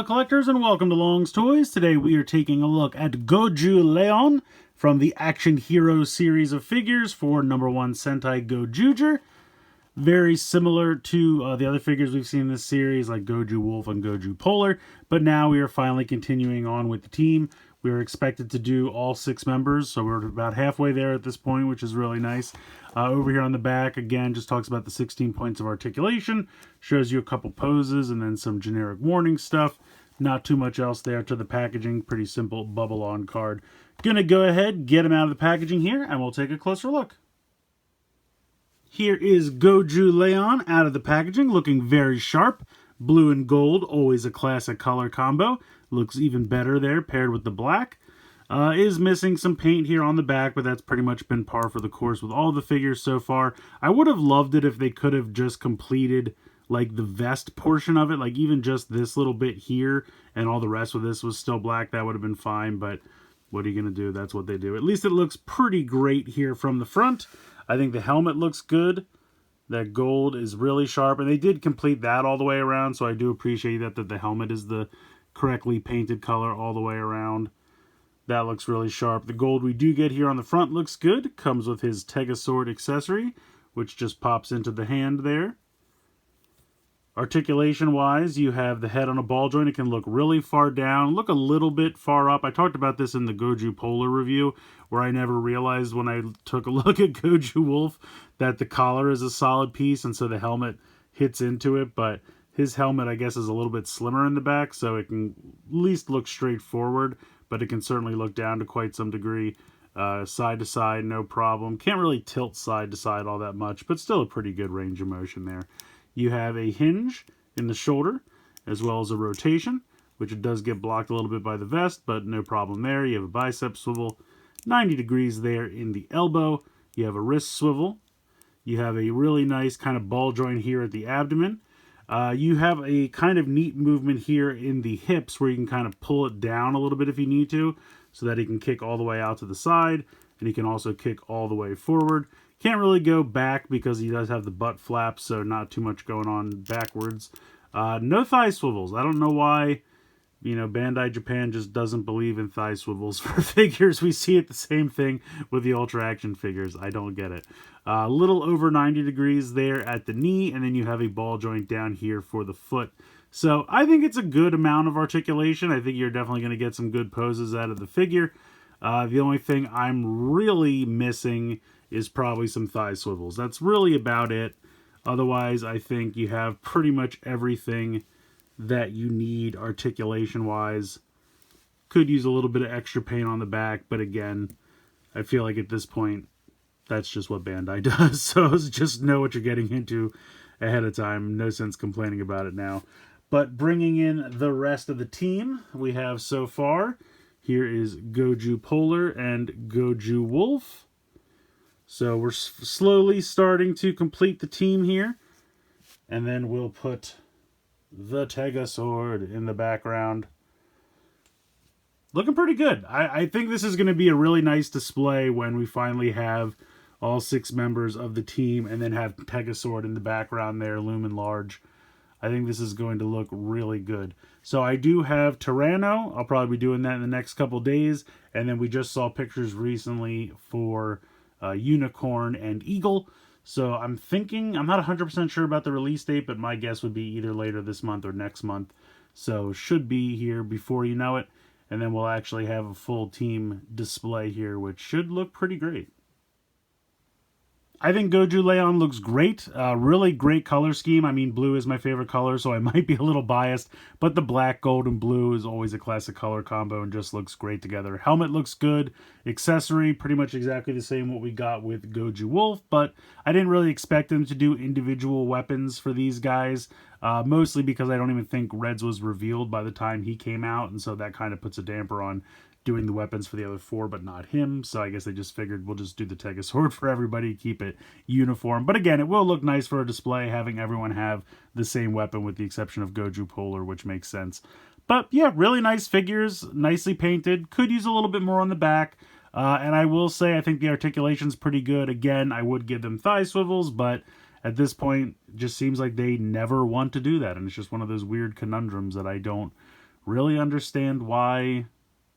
collectors, and welcome to Long's Toys. Today we are taking a look at Gozyu Leon from the Action Hero series of figures for #1 Sentai Gozyuger. Very similar to the other figures we've seen in this series, like Gozyu Wolf and Gozyu Polar, but now we are finally continuing on with the team. We were expected to do all 6 members, so we're about halfway there at this point, which is really nice. Over here on the back, again, just talks about the 16 points of articulation, shows you a couple poses, and then some generic warning stuff. Not too much else there to the packaging. Pretty simple bubble-on card. Gonna go ahead, get them out of the packaging here, and we'll take a closer look. Here is Gozyu Leon out of the packaging, looking very sharp. Blue and gold, always a classic color combo. Looks even better there, paired with the black. Is missing some paint here on the back, but that's pretty much been par for the course with all the figures so far. I would have loved it if they could have just completed like the vest portion of it, like even just this little bit here, and all the rest of this was still black. That would have been fine, but what are you going to do? That's what they do. At least it looks pretty great here from the front. I think the helmet looks good. That gold is really sharp, and they did complete that all the way around, so I do appreciate that the helmet is the correctly painted color all the way around. That looks really sharp. The gold we do get here on the front looks good. Comes with his Sword accessory, which just pops into the hand there. Articulation-wise, you have the head on a ball joint. It can look really far down, look a little bit far up. I talked about this in the Gozyu Polar review, where I never realized when I took a look at Gozyu Wolf that the collar is a solid piece, and so the helmet hits into it, but his helmet, I guess, is a little bit slimmer in the back, so it can at least look straight forward, but it can certainly look down to quite some degree. Side to side, no problem. Can't really tilt side to side all that much, but still a pretty good range of motion there. You have a hinge in the shoulder, as well as a rotation, which it does get blocked a little bit by the vest, but no problem there. You have a bicep swivel, 90 degrees there in the elbow. You have a wrist swivel. You have a really nice kind of ball joint here at the abdomen. You have a kind of neat movement here in the hips where you can kind of pull it down a little bit if you need to, so that he can kick all the way out to the side, and he can also kick all the way forward. Can't really go back because he does have the butt flaps, so not too much going on backwards. No thigh swivels. I don't know why, Bandai Japan just doesn't believe in thigh swivels for figures. We see it the same thing with the Ultra Action figures. I don't get it. A little over 90 degrees there at the knee, and then you have a ball joint down here for the foot. So I think it's a good amount of articulation. I think you're definitely going to get some good poses out of the figure. The only thing I'm really missing is probably some thigh swivels. That's really about it. Otherwise, I think you have pretty much everything that you need articulation-wise. Could use a little bit of extra paint on the back, but again, I feel like at this point, that's just what Bandai does. So just know what you're getting into ahead of time. No sense complaining about it now. But bringing in the rest of the team we have so far, here is Gozyu Polar and Gozyu Wolf. So we're slowly starting to complete the team here. And then we'll put the Sword in the background. Looking pretty good. I think this is going to be a really nice display when we finally have all 6 members of the team and then have Sword in the background there, looming large. I think this is going to look really good. So I do have Tyranno. I'll probably be doing that in the next couple days. And then we just saw pictures recently for Unicorn and Eagle. So I'm not 100% sure about the release date, but my guess would be either later this month or next month. So should be here before you know it. And then we'll actually have a full team display here, which should look pretty great. I think Gozyu Leon looks great. Really great color scheme. I mean, blue is my favorite color, so I might be a little biased, but the black, gold, and blue is always a classic color combo and just looks great together. Helmet looks good. Accessory, pretty much exactly the same what we got with Gozyu Wolf, but I didn't really expect them to do individual weapons for these guys, mostly because I don't even think Reds was revealed by the time he came out, and so that kind of puts a damper on doing the weapons for the other 4, but not him. So I guess they just figured we'll just do the Sword for everybody, keep it uniform. But again, it will look nice for a display, having everyone have the same weapon with the exception of Gozyu Polar, which makes sense. But yeah, really nice figures, nicely painted. Could use a little bit more on the back. And I will say, I think the articulation's pretty good. Again, I would give them thigh swivels, but at this point, it just seems like they never want to do that. And it's just one of those weird conundrums that I don't really understand why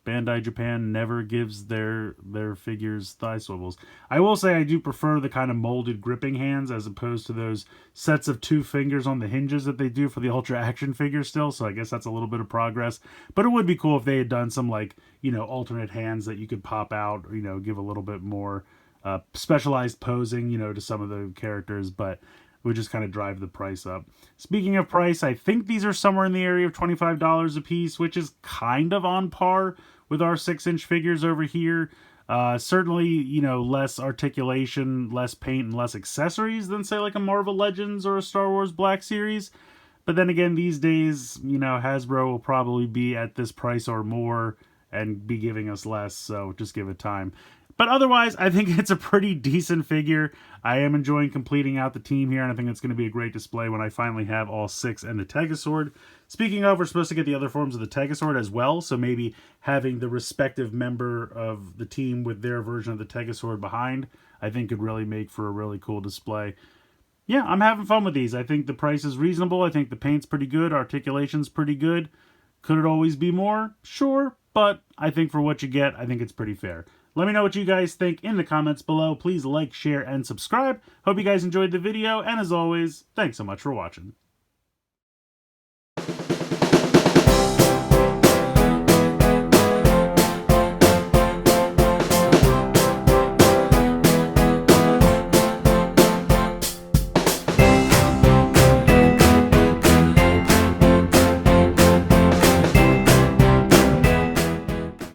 Bandai Japan never gives their figures thigh swivels. I will say I do prefer the kind of molded gripping hands as opposed to those sets of 2 fingers on the hinges that they do for the Ultra Action figure still, so I guess that's a little bit of progress. But it would be cool if they had done some, like, you know, alternate hands that you could pop out, you know, give a little bit more specialized posing, you know, to some of the characters, but would just kind of drive the price up. Speaking of price, I think these are somewhere in the area of $25 a piece, which is kind of on par with our 6-inch figures over here. Certainly, you know, less articulation, less paint, and less accessories than, say, like a Marvel Legends or a Star Wars Black Series. But then again, these days, you know, Hasbro will probably be at this price or more and be giving us less, so just give it time. But otherwise, I think it's a pretty decent figure. I am enjoying completing out the team here, and I think it's going to be a great display when I finally have all 6 and the Tegazord. Speaking of, we're supposed to get the other forms of the Tegazord as well, so maybe having the respective member of the team with their version of the Tegazord behind, I think could really make for a really cool display. Yeah, I'm having fun with these. I think the price is reasonable. I think the paint's pretty good. Articulation's pretty good. Could it always be more? Sure, but I think for what you get, I think it's pretty fair. Let me know what you guys think in the comments below. Please like, share, and subscribe. Hope you guys enjoyed the video, and as always, thanks so much for watching.